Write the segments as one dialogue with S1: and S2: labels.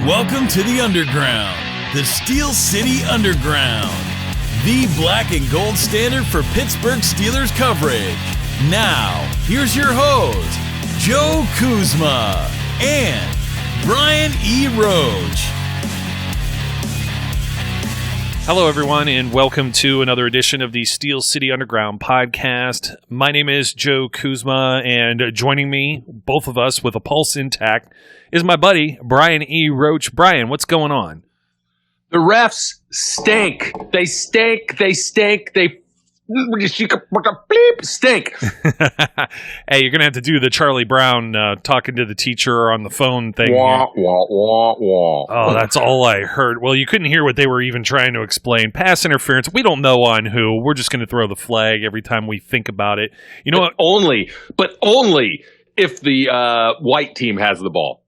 S1: Welcome to the Underground, the Steel City Underground, the black and gold standard for Pittsburgh Steelers coverage. Now, here's your host, Joe Kuzma and Brian E. Roach.
S2: Hello, everyone, and welcome to another edition of the Steel City Underground podcast. My name is Joe Kuzma, and joining me, both of us with a pulse intact, is my buddy, Brian E. Roach. Brian, what's going on?
S3: The refs stink. They stink. They stink. They bleep stink.
S2: Hey, you're going to have to do the Charlie Brown talking to the teacher on the phone thing.
S3: Wah, wah, wah, wah.
S2: Oh, that's all I heard. Well, you couldn't hear what they were even trying to explain. Pass interference. We don't know on who. We're just going to throw the flag every time we think about it. You know what?
S3: Only if the white team has the ball.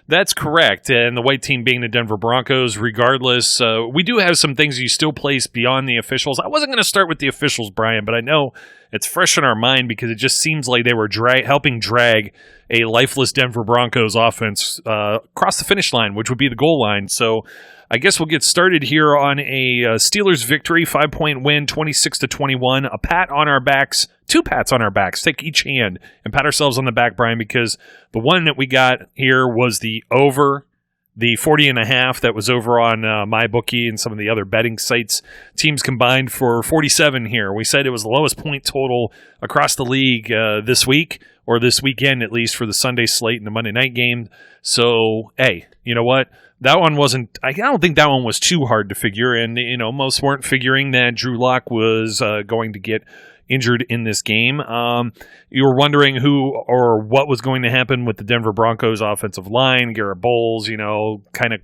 S2: That's correct, and the white team being the Denver Broncos, regardless. We do have some things you still place beyond the officials. I wasn't going to start with the officials, Brian, but I know it's fresh in our mind because it just seems like they were helping drag a lifeless Denver Broncos offense across the finish line, which would be the goal line. So I guess we'll get started here on a Steelers victory, 5-point win, 26-21, a pat on our backs. Two pats on our backs. Take each hand and pat ourselves on the back, Brian, because the one that we got here was the over, the 40.5 that was over on MyBookie and some of the other betting sites. Teams combined for 47 here. We said it was the lowest point total across the league this week, or this weekend at least, for the Sunday slate and the Monday night game. So, hey, you know what? That one wasn't. I don't think that one was too hard to figure, and most weren't figuring that Drew Lock was going to get injured in this game. You were wondering who or what was going to happen with the Denver Broncos offensive line. Garrett Bowles, kind of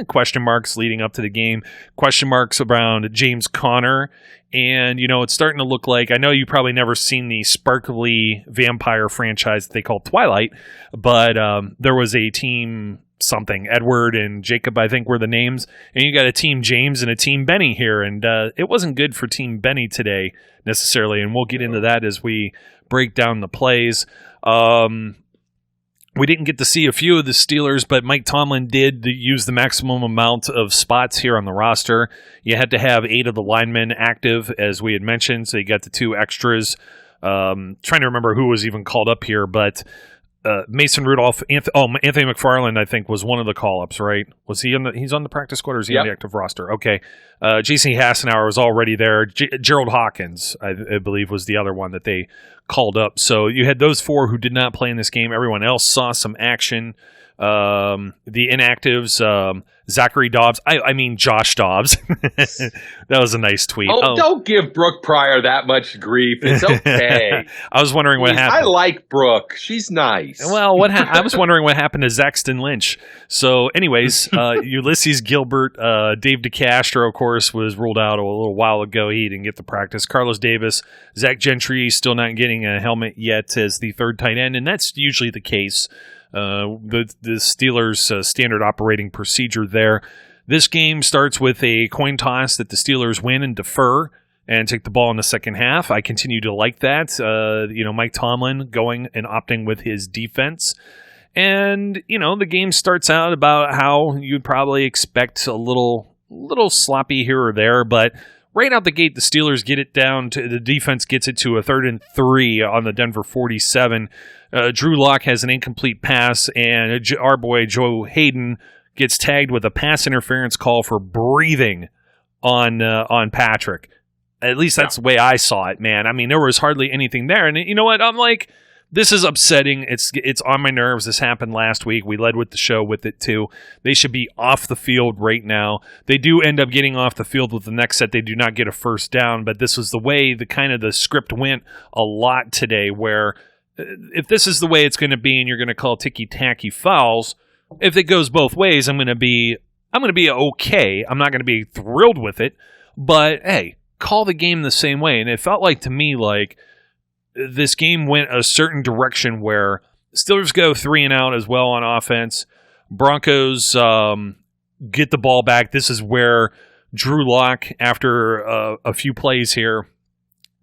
S2: question marks leading up to the game. Question marks around James Conner. And, it's starting to look like, I know you probably never seen the sparkly vampire franchise that they call Twilight, but there was a team something. Edward and Jacob, I think, were the names. And you got a Team James and a Team Benny here. And it wasn't good for Team Benny today, necessarily. And we'll get into that as we break down the plays. We didn't get to see a few of the Steelers, but Mike Tomlin did use the maximum amount of spots here on the roster. You had to have 8 of the linemen active, as we had mentioned, so you got the 2 extras. Trying to remember who was even called up here, but Mason Rudolph, Anthony McFarland, I think, was one of the call-ups, right? Was he he's on the practice squad, or is he on the active roster? Okay. J.C. Hassenauer was already there. Gerald Hawkins, I believe, was the other one that they called up. So you had those 4 who did not play in this game. Everyone else saw some action. The inactives, Zachary Dobbs. I mean Josh Dobbs. That was a nice tweet.
S3: Oh, don't give Brooke Pryor that much grief. It's okay.
S2: I was wondering what happened.
S3: I like Brooke. She's nice.
S2: Well, I was wondering what happened to Zaxton Lynch. So, anyways, Ulysses Gilbert, Dave DeCastro, of course, was ruled out a little while ago. He didn't get the practice. Carlos Davis, Zach Gentry still not getting a helmet yet as the third tight end, and that's usually the case. The Steelers' standard operating procedure there. This game starts with a coin toss that the Steelers win and defer and take the ball in the second half. I continue to like that. Mike Tomlin going and opting with his defense. And, the game starts out about how you'd probably expect a little sloppy here or there, but right out the gate, the Steelers get it down to the defense gets it to a 3rd and 3 on the Denver 47. Drew Lock has an incomplete pass, and our boy Joe Hayden gets tagged with a pass interference call for breathing on Patrick. At least that's the way I saw it, man. I mean, there was hardly anything there, and you know what? I'm like, this is upsetting. It's on my nerves. This happened last week. We led with the show with it too. They should be off the field right now. They do end up getting off the field with the next set. They do not get a first down, but this was the way the script went a lot today, where if this is the way it's going to be and you're going to call ticky-tacky fouls, if it goes both ways, I'm going to be okay. I'm not going to be thrilled with it, but hey, call the game the same way. And it felt like to me like this game went a certain direction where Steelers go 3 and out as well on offense. Broncos get the ball back. This is where Drew Lock, after a few plays here,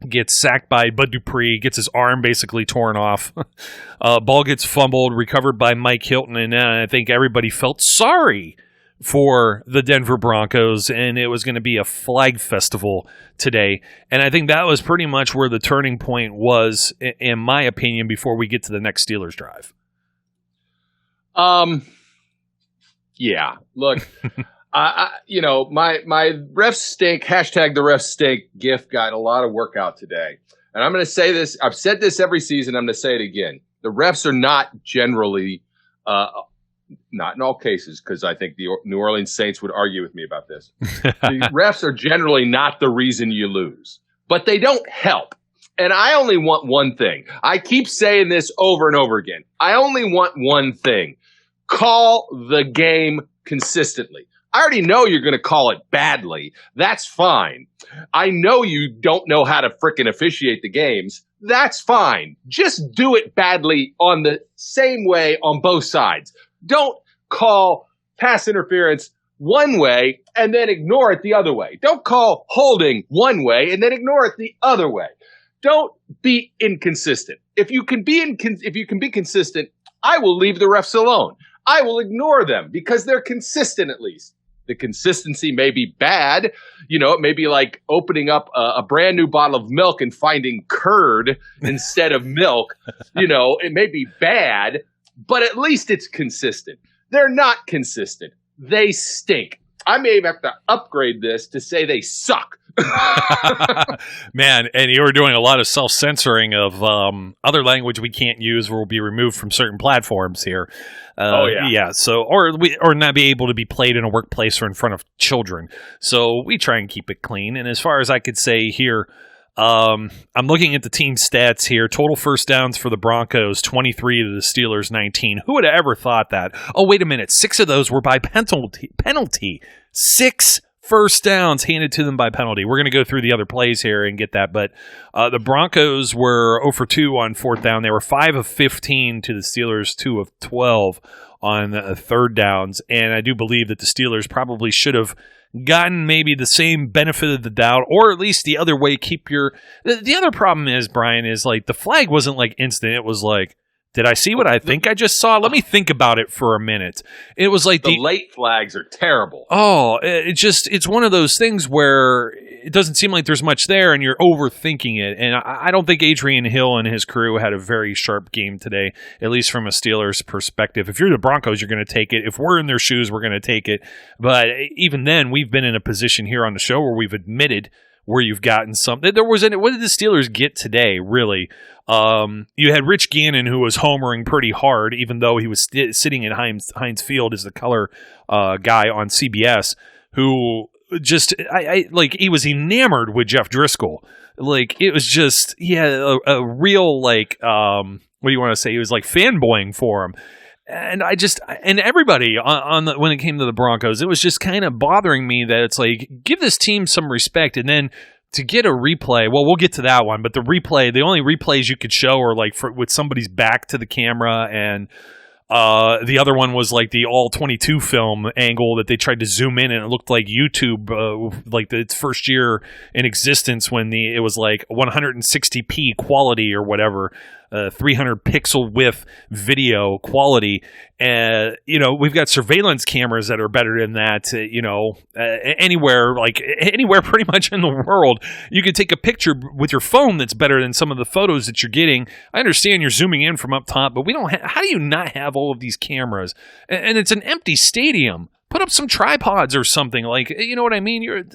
S2: gets sacked by Bud Dupree, gets his arm basically torn off. Ball gets fumbled, recovered by Mike Hilton, and I think everybody felt sorry for the Denver Broncos, and it was going to be a flag festival today. And I think that was pretty much where the turning point was, in my opinion, before we get to the next Steelers drive.
S3: Yeah. Look, my refs stink, hashtag the refs stink GIF got a lot of work out today. And I'm going to say this. I've said this every season. I'm going to say it again. The refs are not generally, not in all cases, because I think the New Orleans Saints would argue with me about this. The refs are generally not the reason you lose, but they don't help. And I only want one thing. I keep saying this over and over again. I only want one thing. Call the game consistently. I already know you're going to call it badly. That's fine. I know you don't know how to frickin' officiate the games. That's fine. Just do it badly on the same way on both sides. Don't call pass interference one way and then ignore it the other way. Don't call holding one way and then ignore it the other way. Don't be inconsistent. If you can be consistent, I will leave the refs alone. I will ignore them because they're consistent at least. The consistency may be bad. It may be like opening up a brand new bottle of milk and finding curd instead of milk. It may be bad, but at least it's consistent. They're not consistent. They stink. I may have to upgrade this to say they suck.
S2: Man, and you were doing a lot of self-censoring of other language we can't use or will be removed from certain platforms here. Yeah. So, or not be able to be played in a workplace or in front of children. So we try and keep it clean. And as far as I could say here, I'm looking at the team stats here. Total first downs for the Broncos, 23 to the Steelers, 19. Who would have ever thought that? Oh, wait a minute. 6 of those were by penalty. 6 first downs handed to them by penalty. We're going to go through the other plays here and get that, but the Broncos were 0 for 2 on fourth down. They were 5 of 15 to the Steelers, 2 of 12 on third downs, and I do believe that the Steelers probably should have gotten maybe the same benefit of the doubt, or at least the other way. The other problem is, Brian, is like the flag wasn't like instant. It was like, did I see what I think I just saw? Let me think about it for a minute. It was like
S3: the late flags are terrible.
S2: Oh, it's one of those things where it doesn't seem like there's much there and you're overthinking it. And I don't think Adrian Hill and his crew had a very sharp game today, at least from a Steelers perspective. If you're the Broncos, you're going to take it. If we're in their shoes, we're going to take it. But even then, we've been in a position here on the show where we've admitted where you've gotten something. What did the Steelers get today, really? You had Rich Gannon, who was homering pretty hard, even though he was sitting in Heinz Field as the color guy on CBS, who just, he was enamored with Jeff Driscoll. Like, it was just, he had a real, what do you want to say? He was like fanboying for him. And everybody when it came to the Broncos, it was just kind of bothering me that it's like, give this team some respect. And then to get a replay, well, we'll get to that one, but the only replays you could show are like with somebody's back to the camera, and the other one was like the all 22 film angle that they tried to zoom in, and it looked like YouTube, like its first year in existence when it was like 160p quality or whatever. 300 pixel width video quality. We've got surveillance cameras that are better than that, anywhere pretty much in the world. You can take a picture with your phone that's better than some of the photos that you're getting. I understand you're zooming in from up top, but we don't how do you not have all of these cameras? And it's an empty stadium. Put up some tripods or something, you know what I mean?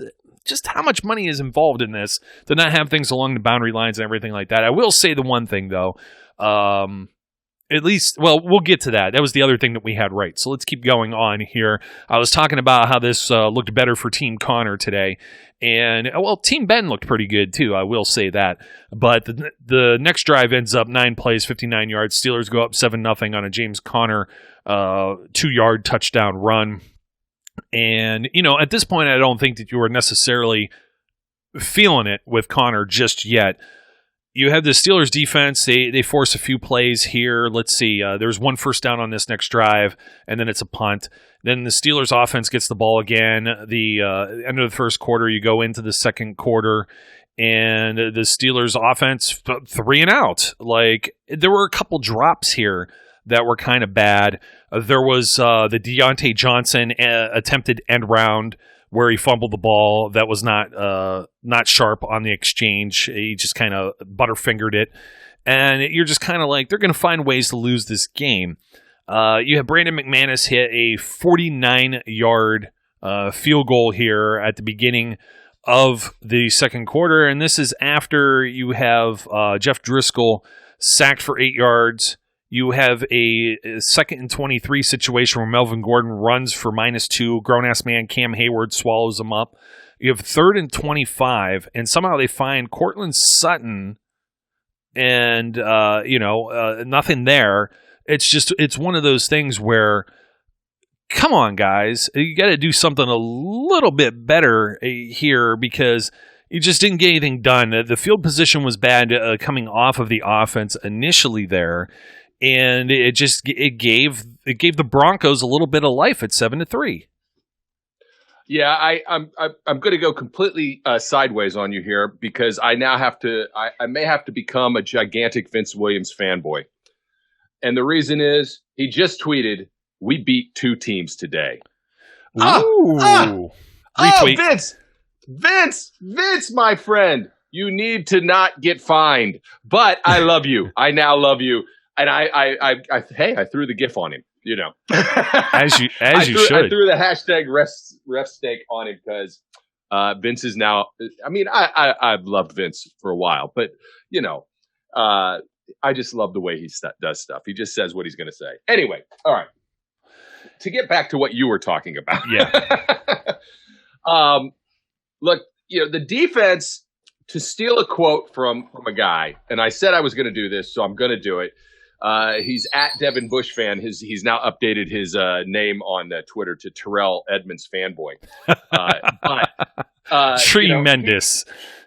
S2: Just how much money is involved in this to not have things along the boundary lines and everything like that. I will say the one thing, though, at least, well, we'll get to that. That was the other thing that we had right. So let's keep going on here. I was talking about how this looked better for Team Connor today. And, Team Ben looked pretty good, too. I will say that. But the next drive ends up 9 plays, 59 yards. Steelers go up 7-0 on a James Conner 2-yard touchdown run. And, at this point, I don't think that you were necessarily feeling it with Connor just yet. You have the Steelers defense. They force a few plays here. Let's see. There's 1 first down on this next drive, and then it's a punt. Then the Steelers offense gets the ball again. The end of the first quarter, you go into the second quarter, and the Steelers offense 3 and out. Like, there were a couple drops here that were kind of bad. There was the Deontay Johnson attempted end round where he fumbled the ball that was not sharp on the exchange. He just kind of butterfingered it. And you're just kind of like, they're going to find ways to lose this game. You have Brandon McManus hit a 49-yard field goal here at the beginning of the second quarter, and this is after you have Jeff Driscoll sacked for 8 yards. You have a 2nd and 23 situation where Melvin Gordon runs for -2. Grown-ass man Cam Hayward swallows him up. You have 3rd and 25, and somehow they find Cortland Sutton, and nothing there. It's one of those things where, come on, guys, you got to do something a little bit better here because you just didn't get anything done. The field position was bad coming off of the offense initially there, and it gave the Broncos a little bit of life at 7-3.
S3: Yeah, I'm going to go completely sideways on you here because I now have to. I may have to become a gigantic Vince Williams fanboy, and the reason is he just tweeted, "We beat 2 teams today."
S2: Ooh. Retweet.
S3: Vince, my friend, you need to not get fined. But I love you. I now love you, and I threw the GIF on him. You know,
S2: as you should.
S3: I threw the hashtag ref steak on him because Vince is now. I mean, I've loved Vince for a while, but I just love the way he does stuff. He just says what he's going to say. Anyway, all right. To get back to what you were talking about, look, the defense. To steal a quote from a guy, and I said I was going to do this, so I'm going to do it. He's at Devin Bush fan. He's now updated his name on Twitter to Terrell Edmonds fanboy.
S2: Tremendous.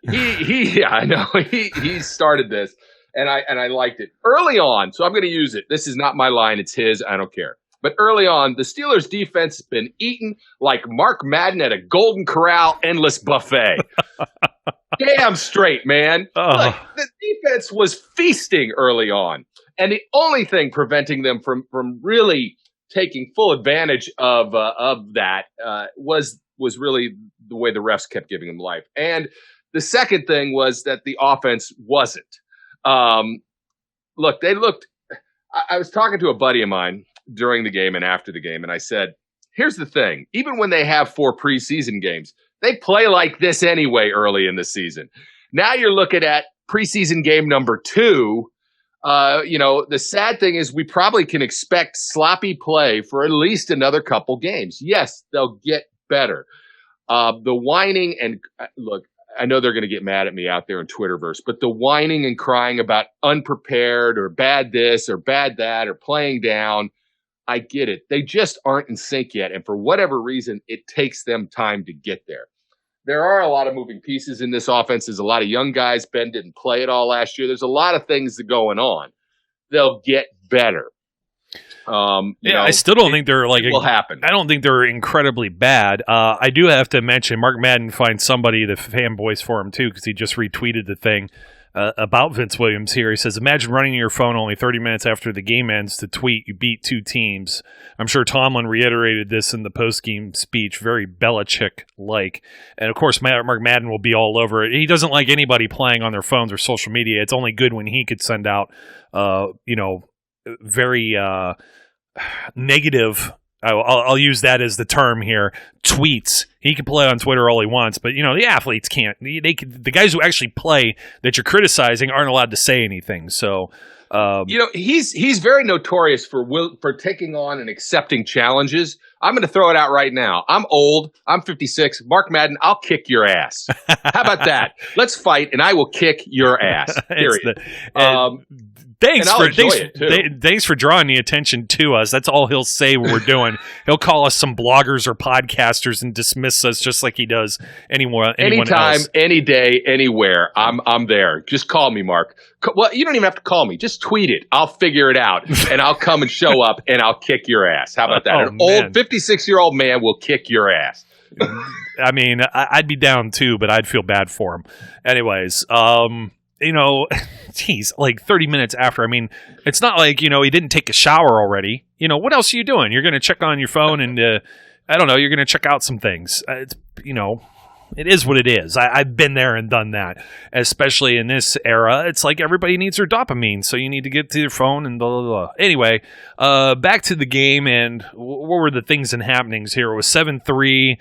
S3: I know he started this, and I liked it early on. So I'm going to use it. This is not my line; it's his. I don't care. But early on, the Steelers' defense has been eaten like Mark Madden at a Golden Corral endless buffet. Damn straight, man. Look, the defense was feasting early on. And the only thing preventing them from really taking full advantage of that was really the way the refs kept giving them life. And the second thing was that the offense wasn't. Look, they looked – I was talking to a buddy of mine during the game and after the game, and I said, here's the thing. Even when they have 4 preseason games, they play like this anyway early in the season. Now you're looking at preseason game number 2. The sad thing is we probably can expect sloppy play for at least another couple games. Yes, they'll get better. The whining and look, I know they're going to get mad at me out there in Twitterverse, but the whining and crying about unprepared or bad this or bad that or playing down, I get it. They just aren't in sync yet. And for whatever reason, it takes them time to get there. There are a lot of moving pieces in this offense. There's a lot of young guys. Ben didn't play it all last year. There's a lot of things going on. They'll get better.
S2: I still don't think they're like
S3: will happen.
S2: I don't think they're incredibly bad. I do have to mention Mark Madden finds somebody that fanboys for him too because he just retweeted the thing about Vince Williams here. He says, "Imagine running your phone only 30 minutes after the game ends to tweet you beat 2 teams." I'm sure Tomlin reiterated this in the post-game speech, very Belichick-like. And, of course, Mark Madden will be all over it. He doesn't like anybody playing on their phones or social media. It's only good when he could send out, very negative, I'll use that as the term here, tweets. He can play on Twitter all he wants, but, the athletes can't. The guys who actually play that you're criticizing aren't allowed to say anything, so...
S3: he's very notorious for taking on and accepting challenges. I'm going to throw it out right now. I'm old. I'm 56. Mark Madden, I'll kick your ass. How about that? Let's fight, and I will kick your ass. Period.
S2: Thanks for drawing the attention to us. That's all he'll say when we're doing. He'll call us some bloggers or podcasters and dismiss us just like he does anyone
S3: anytime,
S2: else.
S3: Any day, anywhere. I'm there. Just call me, Mark. Well, you don't even have to call me. Just tweet it. I'll figure it out, and I'll come and show up, and I'll kick your ass. How about that? An old 56-year-old man will kick your ass.
S2: I mean, I'd be down too, but I'd feel bad for him. Anyways, geez, like 30 minutes after. I mean, it's not like, he didn't take a shower already. What else are you doing? You're going to check on your phone and, I don't know, you're going to check out some things. It is what it is. I've been there and done that, especially in this era. It's like everybody needs their dopamine, so you need to get to your phone and blah, blah, blah. Anyway, back to the game, and what were the things and happenings here? It was 7-3.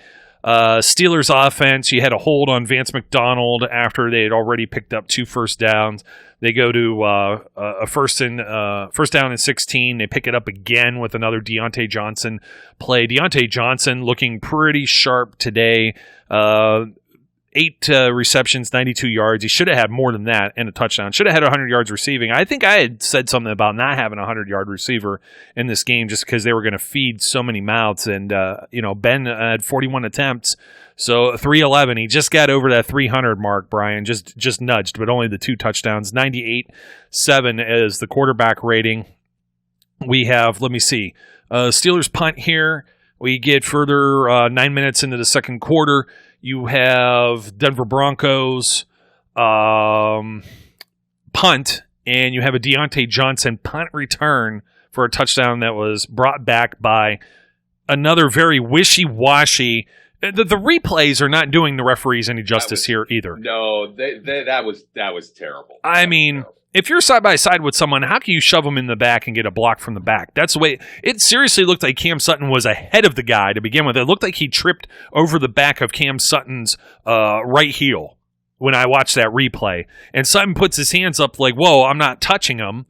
S2: Steelers offense, you had a hold on Vance McDonald after they had already picked up 2 first downs. They go to a first down and 16. They pick it up again with another Deontay Johnson play. Deontay Johnson looking pretty sharp today. 8 receptions, 92 yards. He should have had more than that and a touchdown. Should have had 100 yards receiving. I think I had said something about not having a 100-yard receiver in this game just because they were going to feed so many mouths. And, Ben had 41 attempts. So 311. He just got over that 300 mark, Brian. Just nudged, but only the 2 touchdowns. 98-7 is the quarterback rating. We have, let me see, Steelers punt here. We get further 9 minutes into the second quarter. You have Denver Broncos punt, and you have a Deontay Johnson punt return for a touchdown that was brought back by another very wishy-washy. The replays are not doing the referees any justice here either.
S3: No, that was terrible.
S2: I mean, if you're side by side with someone, how can you shove them in the back and get a block from the back? That's the way it seriously looked like Cam Sutton was ahead of the guy to begin with. It looked like he tripped over the back of Cam Sutton's right heel when I watched that replay. And Sutton puts his hands up like, whoa, I'm not touching him,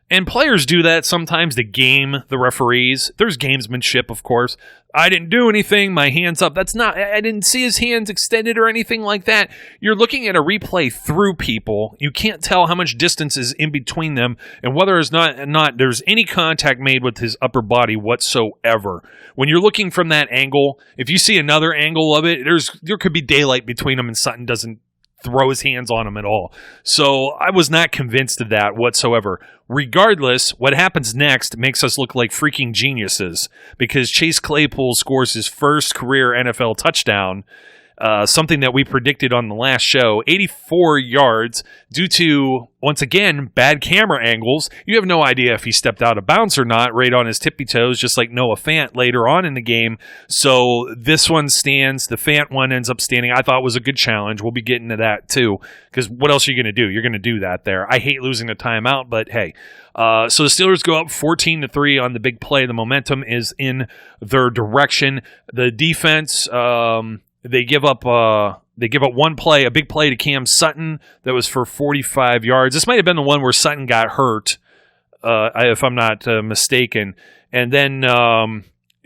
S2: And players do that sometimes to game the referees. There's gamesmanship, of course. I didn't do anything. My hand's up. I didn't see his hands extended or anything like that. You're looking at a replay through people. You can't tell how much distance is in between them and whether or not there's any contact made with his upper body whatsoever. When you're looking from that angle, if you see another angle of it, there could be daylight between them and Sutton doesn't throw his hands on him at all. So I was not convinced of that whatsoever. Regardless, what happens next makes us look like freaking geniuses because Chase Claypool scores his first career NFL touchdown, something that we predicted on the last show, 84 yards due to, once again, bad camera angles. You have no idea if he stepped out of bounds or not, right on his tippy toes, just like Noah Fant later on in the game. So this one stands. The Fant one ends up standing. I thought was a good challenge. We'll be getting to that too, because what else are you going to do? You're going to do that there. I hate losing a timeout, but hey. So the Steelers go up 14-3 on the big play. The momentum is in their direction. The defense, They give up one play, a big play to Cam Sutton that was for 45 yards. This might have been the one where Sutton got hurt, if I'm not mistaken. And then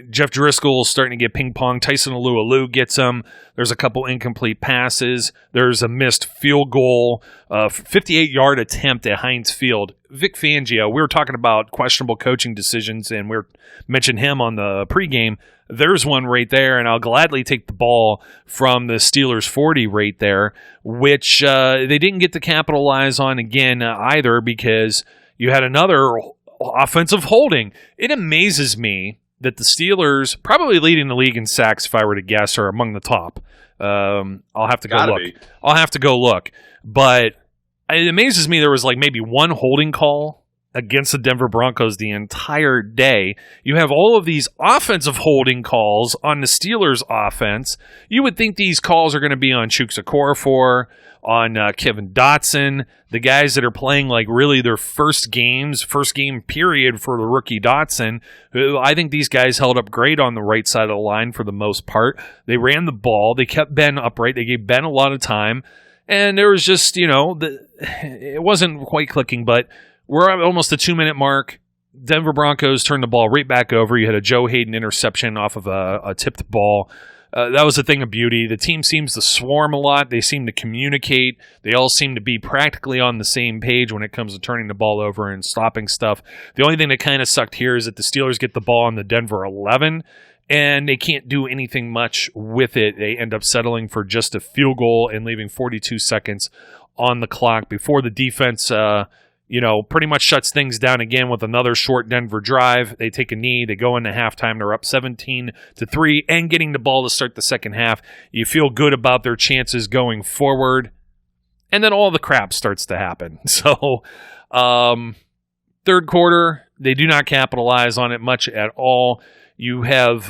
S2: Jeff Driscoll starting to get ping-pong. Tyson Alualu gets him. There's a couple incomplete passes. There's a missed field goal, 58-yard attempt at Heinz Field. Vic Fangio, we were talking about questionable coaching decisions, and we mentioned him on the pregame. There's one right there, and I'll gladly take the ball from the Steelers 40 right there, which they didn't get to capitalize on again either because you had another offensive holding. It amazes me that the Steelers, probably leading the league in sacks if I were to guess, are among the top. I'll have to go look. I'll have to go look. But it amazes me there was like maybe one holding call against the Denver Broncos the entire day. You have all of these offensive holding calls on the Steelers offense. You would think these calls are going to be on Chuks Okorafor, on Kevin Dotson, the guys that are playing like really their first game period for the rookie Dotson, who I think these guys held up great on the right side of the line for the most part. They ran the ball. They kept Ben upright. They gave Ben a lot of time. And there was just, it wasn't quite clicking, but we're at almost the 2-minute mark. Denver Broncos turned the ball right back over. You had a Joe Hayden interception off of a tipped ball. That was a thing of beauty. The team seems to swarm a lot. They seem to communicate. They all seem to be practically on the same page when it comes to turning the ball over and stopping stuff. The only thing that kind of sucked here is that the Steelers get the ball on the Denver 11, and they can't do anything much with it. They end up settling for just a field goal and leaving 42 seconds on the clock before the defense pretty much shuts things down again with another short Denver drive. They take a knee. They go into halftime. They're up 17-3 and getting the ball to start the second half. You feel good about their chances going forward. And then all the crap starts to happen. So, third quarter, they do not capitalize on it much at all. You have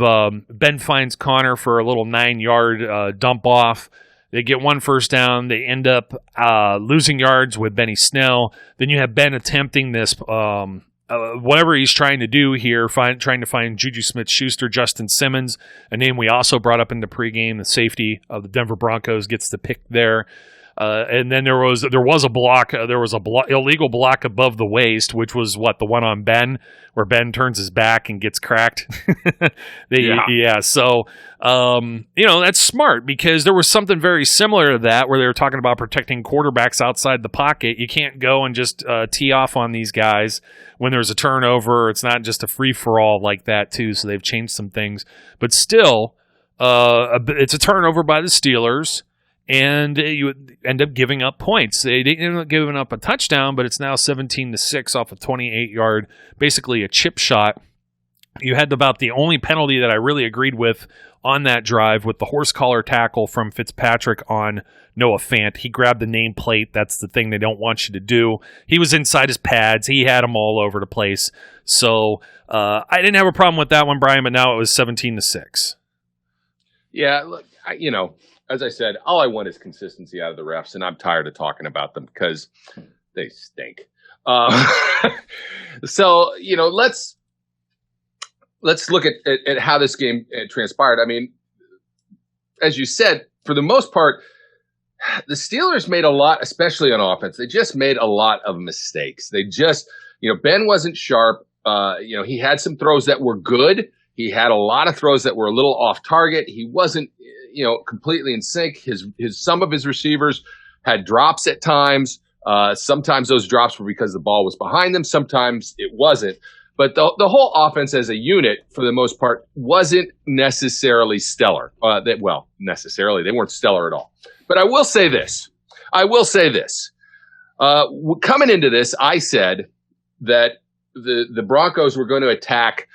S2: Ben finds Connor for a little 9-yard dump off. They get one first down. They end up losing yards with Benny Snell. Then you have Ben attempting this, whatever he's trying to do here, trying to find Juju Smith-Schuster, Justin Simmons, a name we also brought up in the pregame. The safety of the Denver Broncos gets the pick there. And then there was a block. There was illegal block above the waist, which was the one on Ben, where Ben turns his back and gets cracked. So that's smart, because there was something very similar to that where they were talking about protecting quarterbacks outside the pocket. You can't go and just tee off on these guys when there's a turnover. It's not just a free for all like that too. So they've changed some things, but still, it's a turnover by the Steelers. And you end up giving up points. They didn't end up giving up a touchdown, but it's now 17-6 off a 28-yard, basically a chip shot. You had about the only penalty that I really agreed with on that drive with the horse collar tackle from Fitzpatrick on Noah Fant. He grabbed the nameplate. That's the thing they don't want you to do. He was inside his pads. He had them all over the place. So I didn't have a problem with that one, Brian, but now it was 17-6.
S3: Yeah, look, as I said, all I want is consistency out of the refs, and I'm tired of talking about them because they stink. So, let's look at how this game transpired. I mean, as you said, for the most part, the Steelers made a lot, especially on offense. They just made a lot of mistakes. They just, Ben wasn't sharp. He had some throws that were good. He had a lot of throws that were a little off target. He wasn't, completely in sync. Some of his receivers had drops at times. Sometimes those drops were because the ball was behind them. Sometimes it wasn't. But the whole offense as a unit, for the most part, wasn't necessarily stellar. Necessarily. They weren't stellar at all. But I will say this. Coming into this, I said that the Broncos were going to attack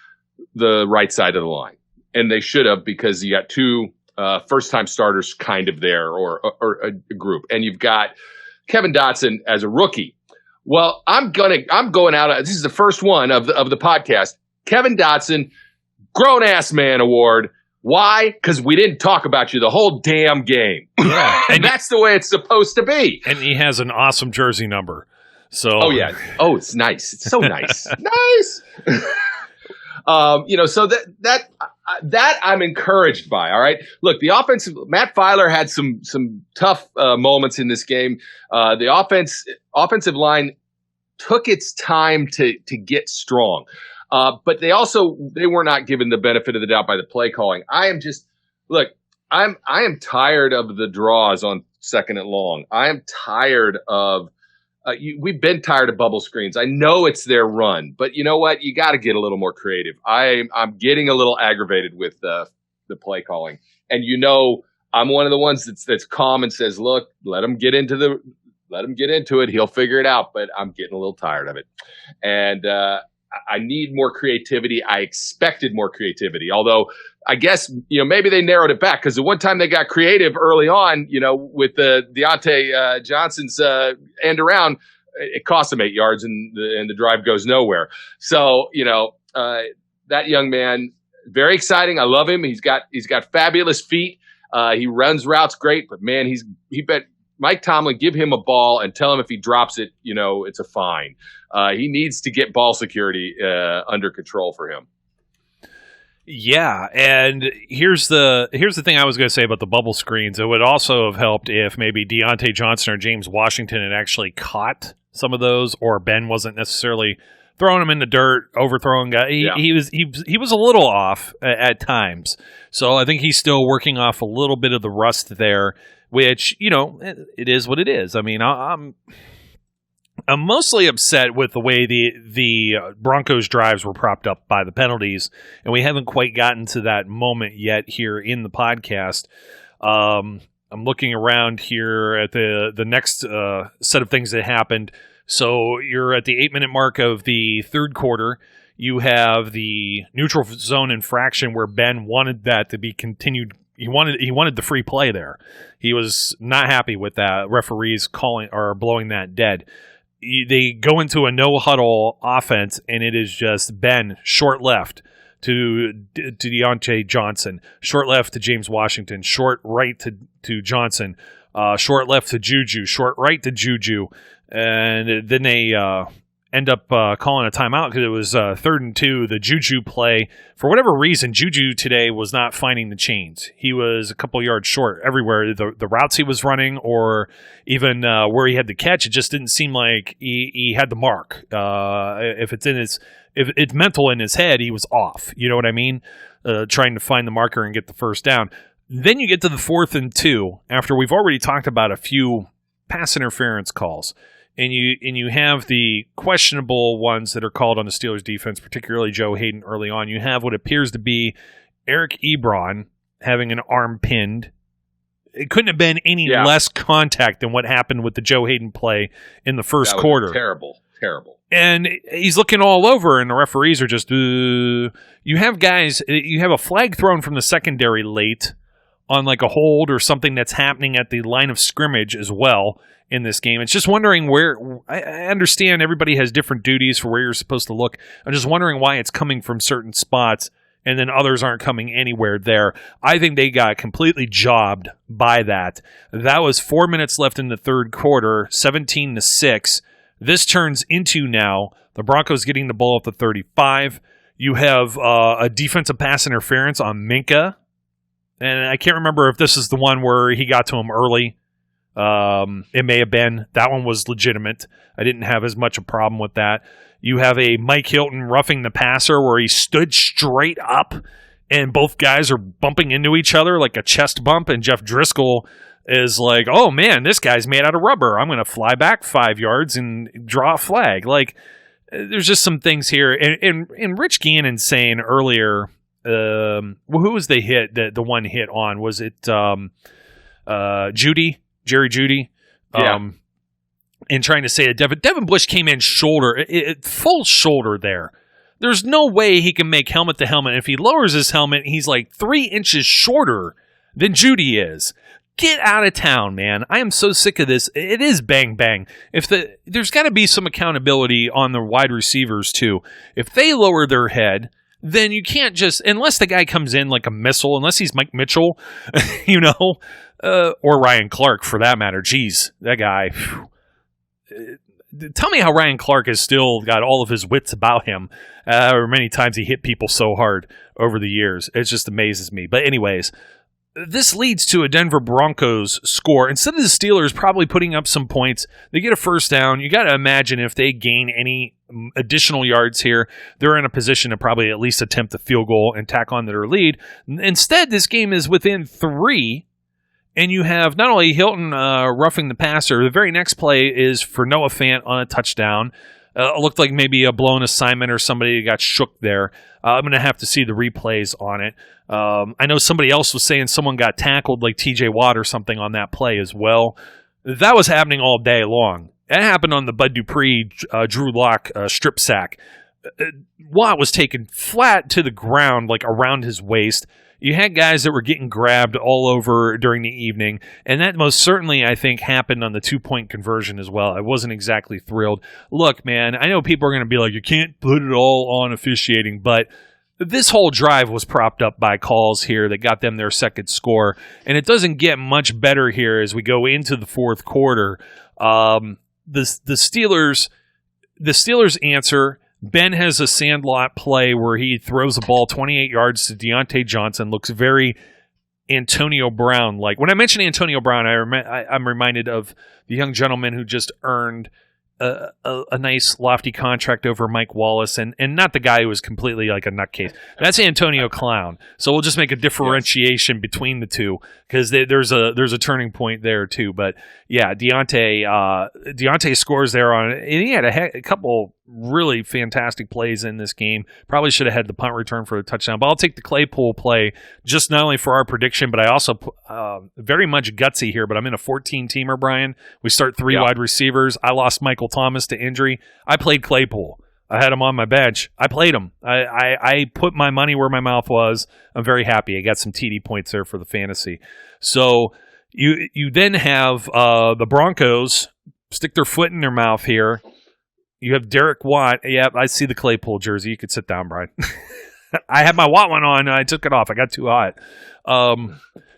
S3: the right side of the line. And they should have, because you got two first-time starters kind of there, or a group. And you've got Kevin Dotson as a rookie. Well, I'm going out. This is the first one of the podcast. Kevin Dotson, grown-ass man award. Why? Because we didn't talk about you the whole damn game.
S2: Yeah.
S3: And that's the way it's supposed to be.
S2: And he has an awesome jersey number. So.
S3: Oh, yeah. Oh, it's nice. It's so nice. Nice. So that I'm encouraged by. All right. Look, the offensive, Matt Filer had some tough moments in this game. The offensive line took its time to get strong. But they were not given the benefit of the doubt by the play calling. I am tired of the draws on second and long. I am tired of, we've been tired of bubble screens. I know it's their run, but you know what? You got to get a little more creative. I'm getting a little aggravated with the play calling, and I'm one of the ones that's calm and says, "Look, let him get into it. He'll figure it out." But I'm getting a little tired of it, and I need more creativity. I expected more creativity, although I guess, maybe they narrowed it back, because the one time they got creative early on, with the Deontay Johnson's end around, it cost them 8 yards and the drive goes nowhere. So, that young man, very exciting. I love him. He's got fabulous feet. He runs routes great, but man, he bet Mike Tomlin, give him a ball and tell him if he drops it, it's a fine. He needs to get ball security under control for him.
S2: Yeah, and here's the thing I was going to say about the bubble screens. It would also have helped if maybe Deontay Johnson or James Washington had actually caught some of those, or Ben wasn't necessarily throwing them in the dirt, overthrowing guys. He was a little off at times. So I think he's still working off a little bit of the rust there, which, it is what it is. I mean, I'm mostly upset with the way the Broncos drives were propped up by the penalties, and we haven't quite gotten to that moment yet here in the podcast. I'm looking around here at the next set of things that happened. So you're at the 8-minute mark of the third quarter. You have the neutral zone infraction where Ben wanted that to be continued. He wanted the free play there. He was not happy with that. Referees calling or blowing that dead. They go into a no huddle offense, and it is just Ben short left to Deontay Johnson, short left to James Washington, short right to Johnson, short left to Juju, short right to Juju, and then they end up calling a timeout because it was 3rd and 2. The Juju play, for whatever reason, Juju today was not finding the chains. He was a couple yards short everywhere. The routes he was running, or even where he had the catch, it just didn't seem like he had the mark. If it's mental in his head, he was off. You know what I mean? Trying to find the marker and get the first down. Then you get to the 4th and 2 after we've already talked about a few pass interference calls. And you have the questionable ones that are called on the Steelers defense, particularly Joe Hayden early on. You have what appears to be Eric Ebron having an arm pinned. It couldn't have been any less contact than what happened with the Joe Hayden play in the first quarter.
S3: Terrible.
S2: And he's looking all over, and the referees are just, You have guys, you have a flag thrown from the secondary late on like a hold or something that's happening at the line of scrimmage as well in this game. It's just wondering where, I understand everybody has different duties for where you're supposed to look. I'm just wondering why it's coming from certain spots and then others aren't coming anywhere there. I think they got completely jobbed by that. That was 4 minutes left in the third quarter, 17-6. This turns into now the Broncos getting the ball at the 35. You have a defensive pass interference on Minka. And I can't remember if this is the one where he got to him early. It may have been. That one was legitimate. I didn't have as much a problem with that. You have a Mike Hilton roughing the passer where he stood straight up and both guys are bumping into each other like a chest bump, and Jeff Driscoll is like, oh man, this guy's made out of rubber. I'm going to fly back 5 yards and draw a flag. Like, there's just some things here. And Rich Gannon saying earlier, who was the hit? The one hit on, was it Jerry Jeudy? And trying to say that Devin Bush came in full shoulder there. There's no way he can make helmet to helmet. If he lowers his helmet, he's like 3 inches shorter than Jeudy is. Get out of town, man. I am so sick of this. It is bang bang. There's got to be some accountability on the wide receivers too. If they lower their head, then you can't just, unless the guy comes in like a missile, unless he's Mike Mitchell, or Ryan Clark for that matter. Jeez, that guy. Tell me how Ryan Clark has still got all of his wits about him. Or many times he hit people so hard over the years. It just amazes me. But anyways, this leads to a Denver Broncos score. Instead of the Steelers probably putting up some points, they get a first down. You got to imagine if they gain any additional yards here, they're in a position to probably at least attempt the field goal and tack on their lead. Instead, this game is within 3, and you have not only Hilton roughing the passer, the very next play is for Noah Fant on a touchdown. It looked like maybe a blown assignment or somebody got shook there. I'm going to have to see the replays on it. I know somebody else was saying someone got tackled, like TJ Watt or something, on that play as well. That was happening all day long. That happened on the Bud Dupree, Drew Lock strip sack. Watt was taken flat to the ground, like around his waist. You had guys that were getting grabbed all over during the evening, and that most certainly, I think, happened on the 2-point conversion as well. I wasn't exactly thrilled. Look, man, I know people are going to be like, you can't put it all on officiating, but this whole drive was propped up by calls here that got them their second score, and it doesn't get much better here as we go into the fourth quarter. The Steelers answer. Ben has a sandlot play where he throws the ball 28 yards to Deontay Johnson. Looks very Antonio Brown like. When I mention Antonio Brown, I'm reminded of the young gentleman who just earned a nice lofty contract over Mike Wallace, and not the guy who was completely like a nutcase. That's Antonio Clown. So we'll just make a differentiation between the two because there's a turning point there too. But yeah, Deontay scores there on, and he had a couple really fantastic plays in this game. Probably should have had the punt return for a touchdown, but I'll take the Claypool play just not only for our prediction, but I also very much gutsy here, but I'm in a 14-teamer, Brian. We start 3 wide receivers. I lost Michael Thomas to injury. I played Claypool. I had him on my bench. I played him. I put my money where my mouth was. I'm very happy. I got some TD points there for the fantasy. So you then have the Broncos stick their foot in their mouth here. You have Derek Watt. Yeah, I see the Claypool jersey. You could sit down, Brian. I had my Watt one on, and I took it off. I got too hot.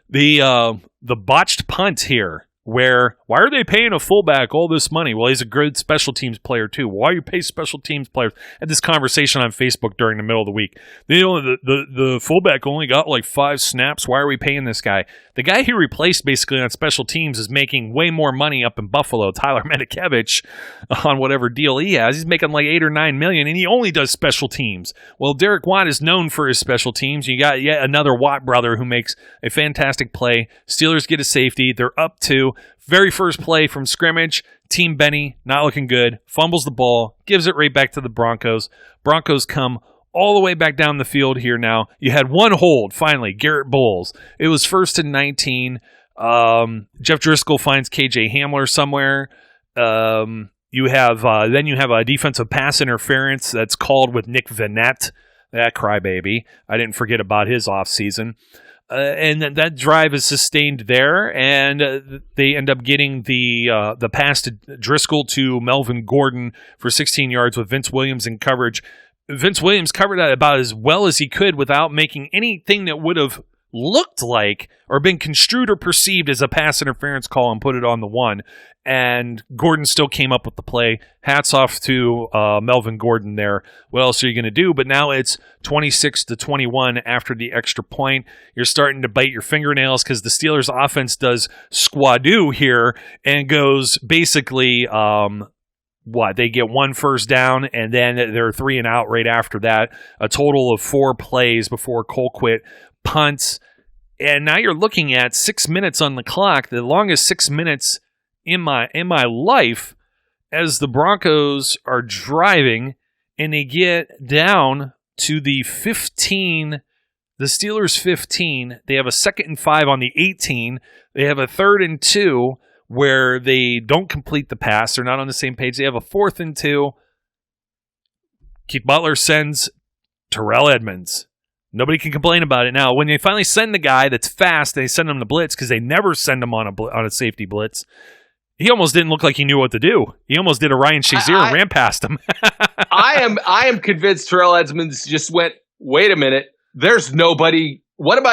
S2: The botched punt here, why are they paying a fullback all this money? Well, he's a good special teams player, too. Why you pay special teams players? I had this conversation on Facebook during the middle of the week. The fullback only got like 5 snaps. Why are we paying this guy? The guy he replaced basically on special teams is making way more money up in Buffalo, Tyler Medikevich, on whatever deal he has. He's making like $8 or $9 million, and he only does special teams. Well, Derek Watt is known for his special teams. You got yet another Watt brother who makes a fantastic play. Steelers get a safety. They're up 2. Very first play from scrimmage, Team Benny, not looking good, fumbles the ball, gives it right back to the Broncos. Broncos come all the way back down the field here now. You had one hold, finally, Garrett Bowles. It was 1st and 19. Jeff Driscoll finds KJ Hamler somewhere. You have a defensive pass interference that's called with Nick Vanette, that crybaby. I didn't forget about his offseason. And that drive is sustained there, and they end up getting the pass to Driscoll to Melvin Gordon for 16 yards with Vince Williams in coverage. Vince Williams covered that about as well as he could without making anything that would have looked like or been construed or perceived as a pass interference call and put it on the 1. And Gordon still came up with the play. Hats off to Melvin Gordon there. What else are you going to do? But now it's 26-21 after the extra point. You're starting to bite your fingernails because the Steelers offense does squadoo here and goes basically, they get 1 first down and then they're 3 and out right after that. A total of 4 plays before Colquitt punts. And now you're looking at 6 minutes on the clock, the longest 6 minutes in my life, as the Broncos are driving and they get down to the 15, the Steelers 15. They have a 2nd and 5 on the 18. They have a 3rd and 2 where they don't complete the pass. They're not on the same page. They have a 4th and 2. Keith Butler sends Terrell Edmonds. Nobody can complain about it. Now, when they finally send the guy that's fast, they send him the blitz because they never send him on a safety blitz. He almost didn't look like he knew what to do. He almost did a Ryan Shazier and ran past him.
S3: I am convinced Terrell Edmonds just went, wait a minute, there's nobody. What am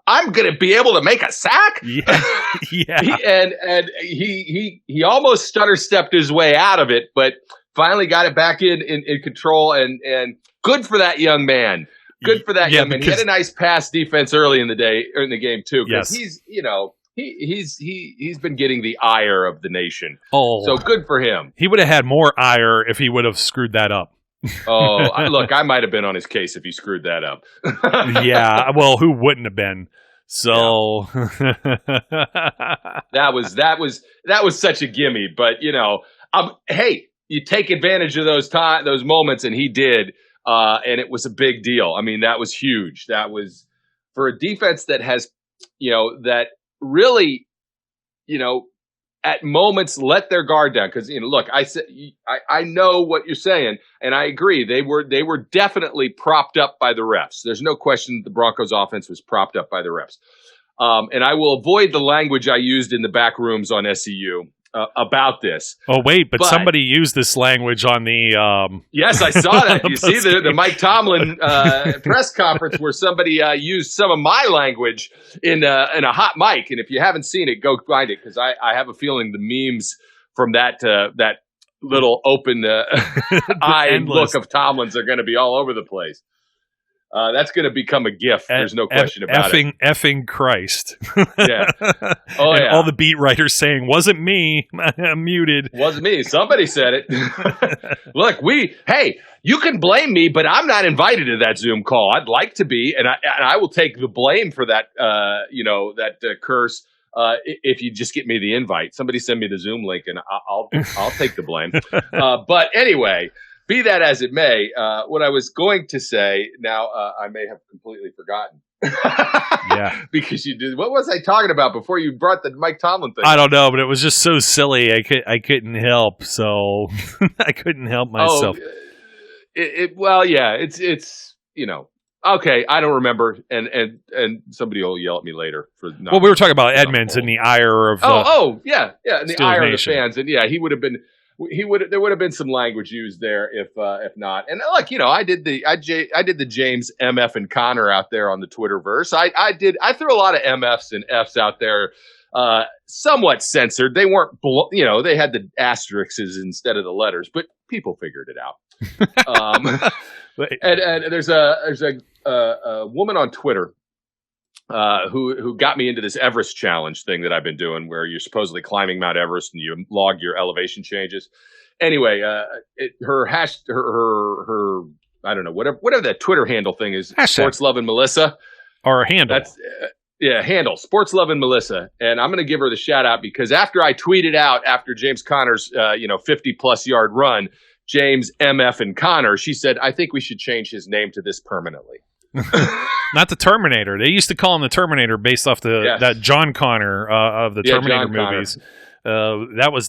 S3: I'm going to be able to make a sack?
S2: Yeah.
S3: He almost stutter-stepped his way out of it, but finally got it back in control, and good for that young man. Good for that young man. He had a nice pass defense early in the game too. Because he's been getting the ire of the nation.
S2: Oh,
S3: so good for him.
S2: He would have had more ire if he would have screwed that up.
S3: Look, I might have been on his case if he screwed that up.
S2: Yeah, well, who wouldn't have been? So
S3: that was such a gimme. But hey, you take advantage of those moments, and he did. And it was a big deal. I mean, that was huge. That was for a defense that has, that really, at moments let their guard down. Because look, I know what you're saying, and I agree. They were definitely propped up by the refs. There's no question that the Broncos offense was propped up by the refs. And I will avoid the language I used in the back rooms on SEU. About this.
S2: Oh, wait, but somebody used this language on the...
S3: Yes, I saw that. You see the Mike Tomlin press conference where somebody used some of my language in a hot mic. And if you haven't seen it, go find it, because I have a feeling the memes from that little open eye look of Tomlin's are going to be all over the place. That's going to become a GIF. There's no question about it.
S2: Effing Christ.
S3: Yeah.
S2: Oh, and all the beat writers saying, wasn't me. I'm muted.
S3: Wasn't me. Somebody said it. Look, hey, you can blame me, but I'm not invited to that Zoom call. I'd like to be, and I will take the blame for that, that curse. If you just get me the invite. Somebody send me the Zoom link, and I'll take the blame. But anyway. Be that as it may, what I was going to say now, I may have completely forgotten.
S2: Yeah,
S3: because you did. What was I talking about before you brought the Mike Tomlin thing?
S2: I don't know, but it was just so silly. I couldn't help. So I couldn't help myself.
S3: Well, yeah, it's okay. I don't remember, and somebody will yell at me later for.
S2: Well, we were talking about Edmonds and the ire of.
S3: Yeah, and the ire of the fans, and yeah, he would have been. There would have been some language used there if not. And look, I did the James MF and Connor out there on the Twitterverse. I threw a lot of MFs and Fs out there, somewhat censored. They weren't, they had the asterisks instead of the letters, but people figured it out. And there's a woman on Twitter who got me into this Everest challenge thing that I've been doing, where you're supposedly climbing Mount Everest and you log your elevation changes. Anyway, her I don't know, whatever that Twitter handle thing is,
S2: Hashtag.
S3: Sports Loving Melissa,
S2: or handle.
S3: That's handle Sports Loving Melissa, and I'm going to give her the shout out because after I tweeted out after James Conner's 50+ yard run, James MF and Connor, she said, I think we should change his name to this permanently.
S2: Not the Terminator. They used to call him the Terminator based off that John Connor of the Terminator movies. That was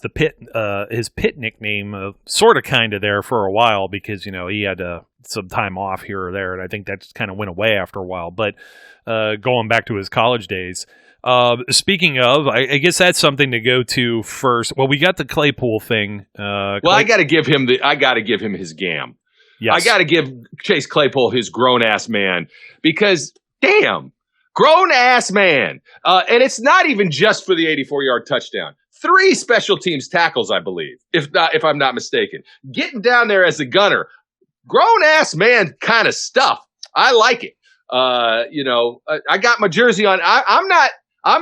S2: his pit nickname, sort of kind of there for a while because he had some time off here or there, and I think that kind of went away after a while. But going back to his college days. Speaking of, I guess that's something to go to first. Well, we got the Claypool thing.
S3: I got to give him his gam.
S2: Yes.
S3: I got to give Chase Claypool his grown-ass man because, damn, grown-ass man. And it's not even just for the 84-yard touchdown. 3 special teams tackles, I believe, if I'm not mistaken. Getting down there as a gunner, grown-ass man kind of stuff. I like it. I got my jersey on. I'm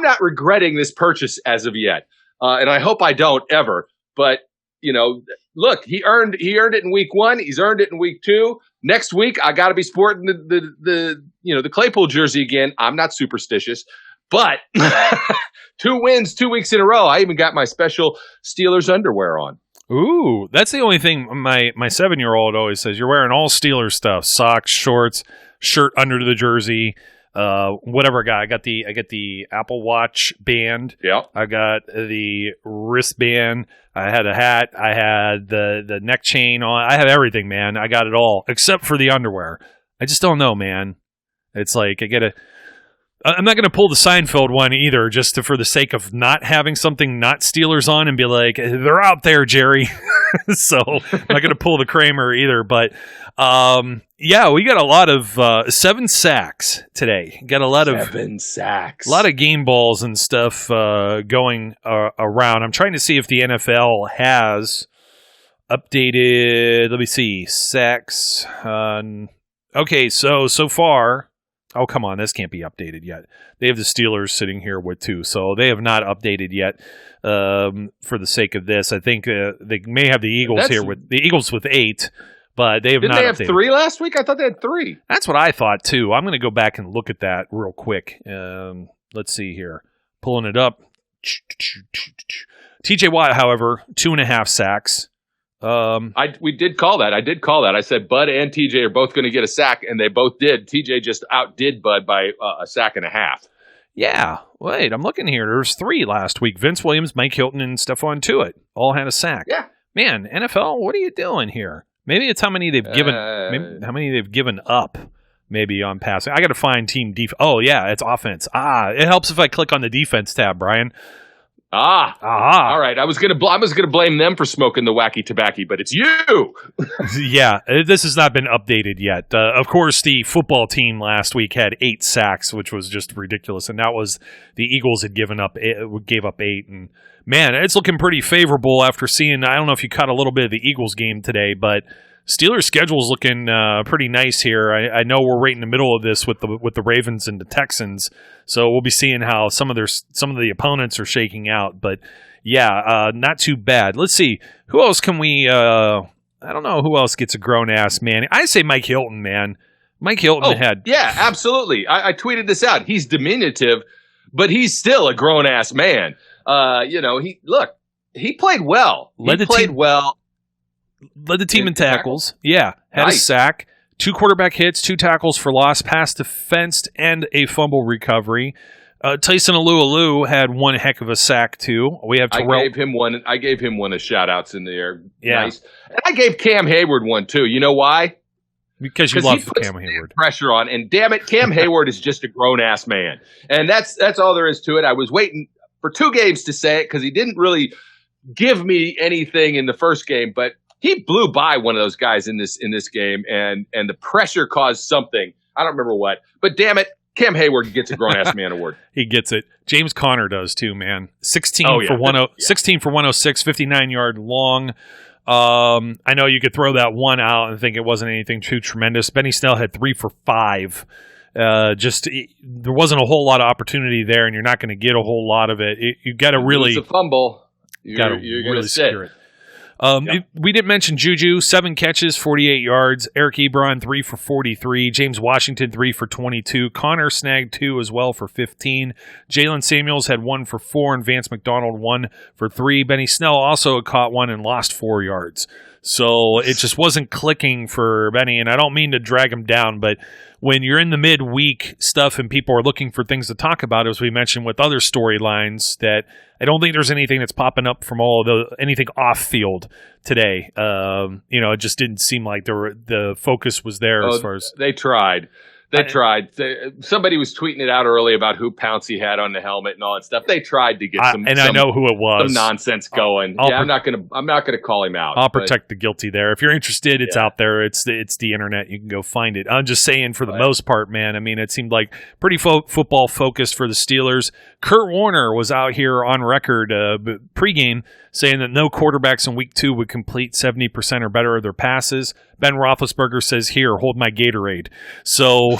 S3: not regretting this purchase as of yet, and I hope I don't ever. But look, he earned it in week 1. He's earned it in week 2. Next week, I got to be sporting the Claypool jersey again. I'm not superstitious, but 2 wins 2 weeks in a row. I even got my special Steelers underwear on.
S2: Ooh, that's the only thing my 7-year-old always says. You're wearing all Steelers stuff: socks, shorts, shirt under the jersey. Whatever I got the Apple Watch band.
S3: Yeah.
S2: I got the wristband. I had a hat. I had the neck chain on. I have everything, man. I got it all except for the underwear. I just don't know, man. It's like I'm not going to pull the Seinfeld one either, just for the sake of not having something not Steelers on and be like, they're out there, Jerry. So I'm not going to pull the Kramer either. But we got a lot of 7 sacks today. Got a lot of
S3: 7 sacks,
S2: a lot of game balls and stuff going around. I'm trying to see if the NFL has updated. Let me see, sacks. Okay, so far. Oh, come on. This can't be updated yet. They have the Steelers sitting here with 2, so they have not updated yet for the sake of this. I think they may have the Eagles with 8, but they have not updated.
S3: Didn't they have 3 last week? I thought they had 3.
S2: That's what I thought, too. I'm going to go back and look at that real quick. Let's see here. Pulling it up. TJ Watt, however, 2.5 sacks.
S3: We did call that. I did call that. I said Bud and TJ are both going to get a sack, and they both did. TJ just outdid Bud by a sack and a half.
S2: Yeah. Wait, I'm looking here. There's 3 last week. Vince Williams, Mike Hilton, and Stephon Tuitt all had a sack.
S3: Yeah.
S2: Man, NFL, what are you doing here? Maybe it's how many they've given up. Maybe on passing. I got to find team defense. Oh yeah, it's offense. It helps if I click on the defense tab, Brian. All right. I was gonna blame them for smoking the wacky tobacco, but it's you. Yeah, this has not been updated yet. Of course, the football team last week had 8 sacks, which was just ridiculous, and that was the Eagles had gave up 8. And man, it's looking pretty favorable after seeing. I don't know if you caught a little bit of the Eagles game today, but Steelers' schedule is looking pretty nice here. I know we're right in the middle of this with the Ravens and the Texans, so we'll be seeing how some of the opponents are shaking out. But yeah, not too bad. Let's see, who else can we? I don't know who else gets a grown ass man. I say Mike Hilton, man. Mike Hilton
S3: yeah, absolutely. I tweeted this out. He's diminutive, but he's still a grown ass man. He played well.
S2: led the team in tackles. Yeah, had a sack, 2 quarterback hits, 2 tackles for loss, pass defensed, and a fumble recovery. Tyson Alualu had one heck of a sack too. We have Terrell.
S3: I gave him one of shout outs in the air.
S2: Yeah.
S3: Nice. And I gave Cam Hayward one too. You know why?
S2: Because you love Cam Hayward.
S3: Pressure on, and damn it, Cam Hayward is just a grown ass man, and that's all there is to it. I was waiting for 2 games to say it because he didn't really give me anything in the first game, but he blew by one of those guys in this game, and the pressure caused something. I don't remember what, but damn it, Cam Hayward gets a grown-ass man award.
S2: He gets it. James Conner does too, man. 16 for 106, 59-yard long. I know you could throw that one out and think it wasn't anything too tremendous. Benny Snell had 3 for 5. There wasn't a whole lot of opportunity there, and you're not going to get a whole lot of it. You got to really
S3: – it's a fumble.
S2: You're going to secure it. We didn't mention Juju, 7 catches, 48 yards. Eric Ebron, 3 for 43. James Washington, 3 for 22. Connor snagged 2 as well for 15. Jalen Samuels had 1 for 4, and Vance McDonald 1 for 3. Benny Snell also caught one and lost 4 yards. So it just wasn't clicking for Benny, and I don't mean to drag him down, but when you're in the midweek stuff and people are looking for things to talk about, as we mentioned with other storylines, that I don't think there's anything that's popping up from anything off field today. It just didn't seem like the focus was there as far as
S3: they tried. Somebody was tweeting it out early about who Pouncey had on the helmet and all that stuff. They tried to get
S2: I know who it was.
S3: Some nonsense going. I'm not gonna call him out.
S2: I'll protect the guilty there. If you're interested, it's out there. It's the internet. You can go find it. I'm just saying, for the most part, man. I mean, it seemed like pretty football focused for the Steelers. Kurt Warner was out here on record pregame saying that no quarterbacks in week 2 would complete 70% or better of their passes. Ben Roethlisberger says, "Here, hold my Gatorade." So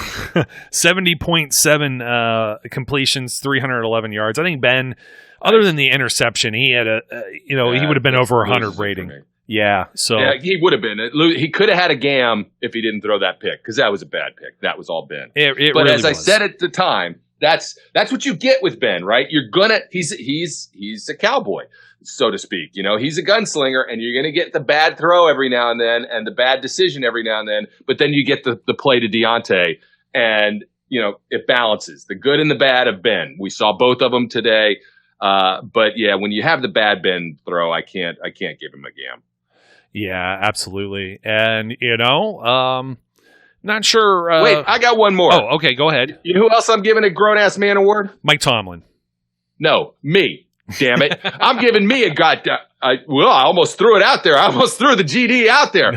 S2: 70.7 completions, 311 yards. I think Ben, other than the interception, he had he would have been over 100 rating. Yeah, so
S3: he would have been. He could have had a gam if he didn't throw that pick, because that was a bad pick. That was all Ben.
S2: But
S3: really
S2: as
S3: I said at the time, that's what you get with Ben, right? He's a cowboy, so to speak. He's a gunslinger, and you're going to get the bad throw every now and then and the bad decision every now and then, but then you get the play to Deontay, and it balances the good and the bad of Ben. We saw both of them today, but yeah, when you have the bad Ben throw, I can't give him a gam.
S2: Yeah, absolutely. And not sure.
S3: Wait, I got one more.
S2: Oh, okay, go ahead.
S3: You know who else I'm giving a grown-ass man award?
S2: Mike Tomlin.
S3: No, me. Damn it. I'm giving me a goddamn... I almost threw it out there. I almost threw the GD out there.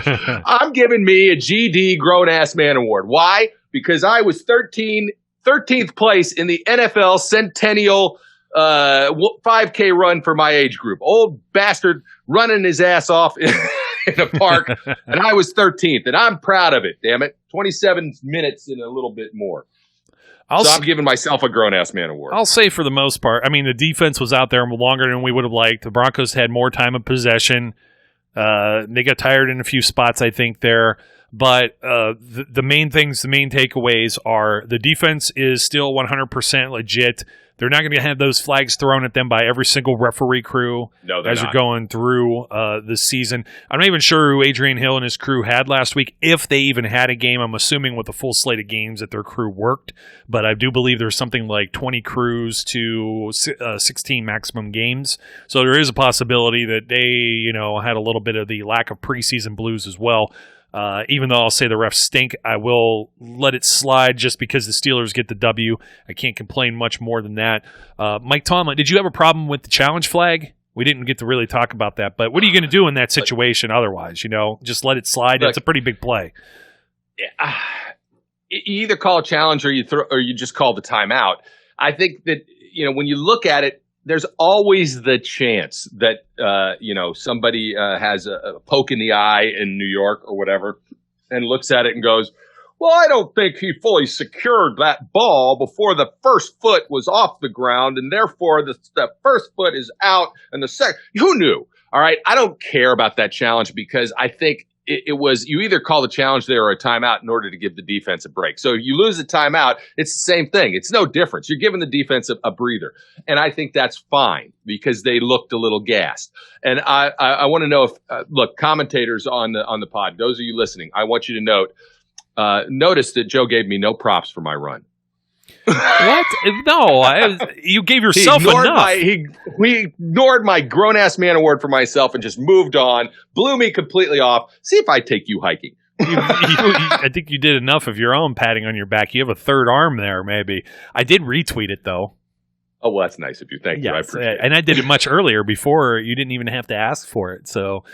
S3: I'm giving me a GD grown-ass man award. Why? Because I was 13th place in the NFL Centennial 5K run for my age group. Old bastard running his ass off in a park, and I was 13th, and I'm proud of it, damn it. 27 minutes and a little bit more. I'm giving myself a grown-ass man award.
S2: I'll say for the most part, I mean, the defense was out there longer than we would have liked. The Broncos had more time of possession. They got tired in a few spots, I think, there. But the main takeaways are the defense is still 100% legit. They're not going to have those flags thrown at them by every single referee crew as they're going through the season. I'm not even sure who Adrian Hill and his crew had last week, if they even had a game. I'm assuming with a full slate of games that their crew worked. But I do believe there's something like 20 crews to 16 maximum games. So there is a possibility that they, had a little bit of the lack of preseason blues as well. Even though I'll say the refs stink, I will let it slide just because the Steelers get the W. I can't complain much more than that. Mike Tomlin, did you have a problem with the challenge flag? We didn't get to really talk about that, but what are you going to do in that situation otherwise? Just let it slide. It's a pretty big play.
S3: You either call a challenge or you just call the timeout. I think that when you look at it, there's always the chance that, somebody has a poke in the eye in New York or whatever and looks at it and goes, well, I don't think he fully secured that ball before the first foot was off the ground, and therefore the first foot is out and the second. Who knew? All right. I don't care about that challenge because I think it was you either call the challenge there or a timeout in order to give the defense a break. So you lose a timeout, it's the same thing. It's no difference. You're giving the defense a breather. And I think that's fine because they looked a little gassed. And I want to know if, look, commentators on the pod, those of you listening, I want you to notice that Joe gave me no props for my run.
S2: What? No, you gave yourself enough.
S3: We ignored my grown-ass man award for myself and just moved on, blew me completely off. See if I take you hiking.
S2: I think you did enough of your own patting on your back. You have a third arm there, maybe. I did retweet it, though.
S3: Oh, well, that's nice of you. Thank you. I appreciate it.
S2: And I did it much earlier before you didn't even have to ask for it. So,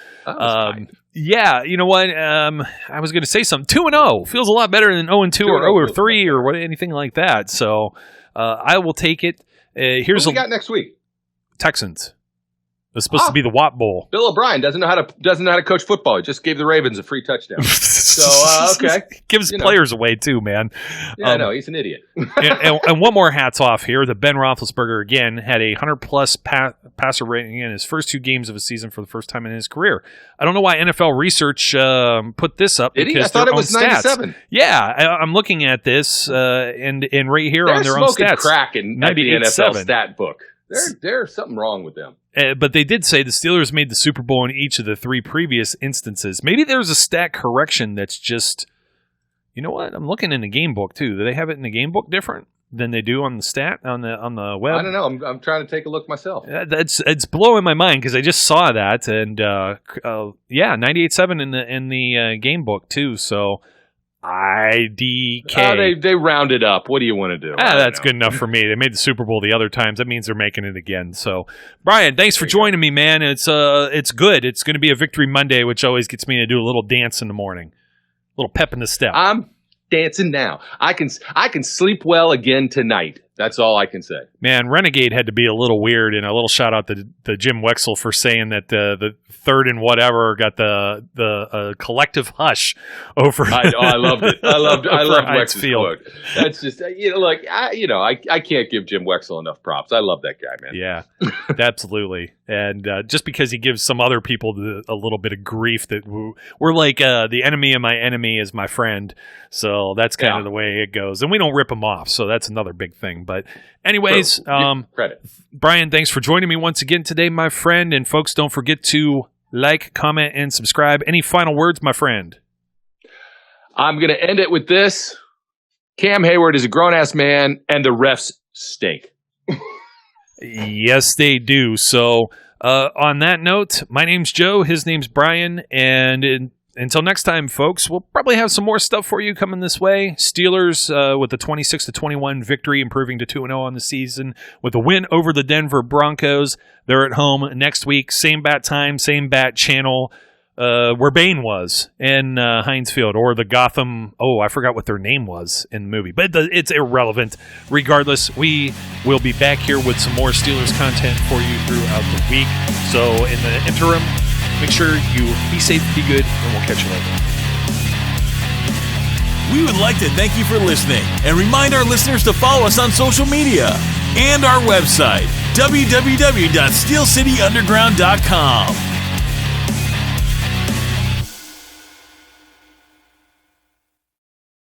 S2: yeah, you know what? I was going to say something. 2-0 feels a lot better than 0-2 or 0-3 or anything like that. So, I will take it. Here's
S3: what we got next week.
S2: Texans. It's supposed to be the Watt Bowl.
S3: Bill O'Brien doesn't know how to coach football. He just gave the Ravens a free touchdown. So okay,
S2: gives players away too, man.
S3: Yeah, I know he's an idiot.
S2: and one more hats off here. The Ben Roethlisberger again had a 100+ passer rating in his first 2 games of a season for the first time in his career. I don't know why NFL Research put this up.
S3: Did he? I thought it was 97.
S2: Yeah, I'm looking at this and right here on their own stats.
S3: They're smoking crack in the NFL stat book. There's something wrong with them.
S2: But they did say the Steelers made the Super Bowl in each of the 3 previous instances. Maybe there's a stat correction that's just, you know what? I'm looking in the game book too. Do they have it in the game book different than they do on the stat on the web?
S3: I don't know. I'm trying to take a look myself.
S2: It's blowing my mind because I just saw that and 98.7 in the game book too. So. IDK.
S3: They rounded up. What do you want to do?
S2: That's good enough for me. They made the Super Bowl the other times. That means they're making it again. So, Brian, thanks for joining me, man. It's good. It's going to be a Victory Monday, which always gets me to do a little dance in the morning, a little pep in the step.
S3: I'm dancing now. I can sleep well again tonight. That's all I can say.
S2: Man, Renegade had to be a little weird, and a little shout out to Jim Wexell for saying that the third and whatever got the collective hush over.
S3: I loved it. I loved Wexell's quote. That's just I can't give Jim Wexell enough props. I love that guy, man.
S2: Yeah, absolutely. And just because he gives some other people a little bit of grief that we're like the enemy of my enemy is my friend. So that's kind of the way it goes, and we don't rip him off. So that's another big thing. But anyways,
S3: credit.
S2: Brian, thanks for joining me once again today, my friend. And folks, don't forget to like, comment, and subscribe. Any final words, my friend?
S3: I'm going to end it with this. Cam Hayward is a grown-ass man, and the refs stink.
S2: Yes, they do. So on that note, my name's Joe. His name's Brian. And until next time, folks, we'll probably have some more stuff for you coming this way. Steelers with the 26-21 victory, improving to 2-0 on the season with a win over the Denver Broncos. They're at home next week. Same bat time, same bat channel where Bane was in Heinz Field, or the Gotham. Oh, I forgot what their name was in the movie, but it's irrelevant. Regardless, we will be back here with some more Steelers content for you throughout the week. So in the interim, make sure you be safe, be good, and we'll catch you later.
S1: We would like to thank you for listening and remind our listeners to follow us on social media and our website, www.steelcityunderground.com.